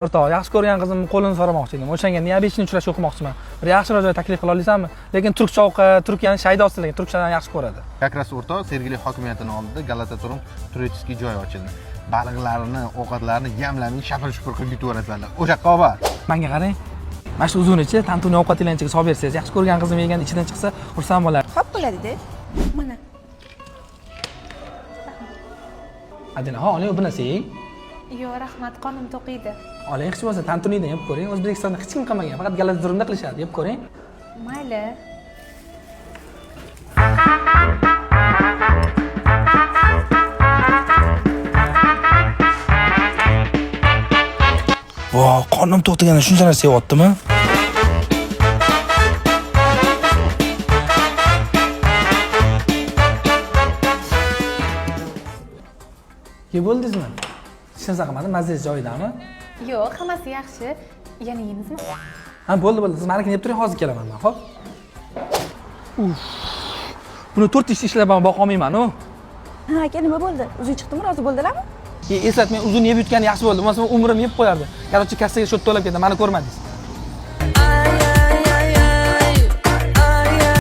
O'rtoq, yaxshi ko'rgan qizimni qo'lini so'ramoqchi edim. O'shanga niya 5-chi uchrashuv o'qimoqchiman. Bir yaxshiroq joy taklif qila olasanmi? Lekin turkcha ovqat, Turkiyani shaydosi, lekin turkchadan yaxshi ko'radi. Как раз o'rtoq, Sergeli hokimiyatining oldida Galatasaray turistik joy ochildi. Baliqlarni, ovqatlarni yamlaming, shapir-shupir qilib yutaverasizlar. O'sha qova. Menga qarang. Mana shu uzunichi, tantuni ovqatinglarni ichiga solib bersangiz, yaxshi ko'rgan qizim yegan ichidan chiqsa, xursand bo'lardi. Xo'p bo'ladi-da. Mana. Adina, ha, oling, bu narsa yeng. Yo'q, rahmat, qonim to'qiydi. Oling, hech bo'lmasa tantuniydan yeb ko'ring. O'zbekistonda hech kim qilmagan, faqat Galatasarayda qilishadi. Yeb ko'ring. Mayli. Vo, qonim to'q deganda shuncha narsa yeyaptimi? Yeb bo'ldingizmi? Hech narsa qilmadim, mazangiz joyidami? Yo'q, hammasi yaxshi. Yana yeymizmi? Ha, bo'ldi. Siz meniki yeb turing, hozir kelaman men, xo'p? Buni 4 ish ishlab ham boqa olmayman-ku. Ha, aka nima bo'ldi? Uzun chiqdimi, rozi bo'ldilarmi? Eslatmang, uzun yeb yutgani yaxshi bo'ldi. Bo'lmasa umrim yeb qo'yardi. Короче, kassaga shot to'lab ketdi, meni ko'rmadingiz.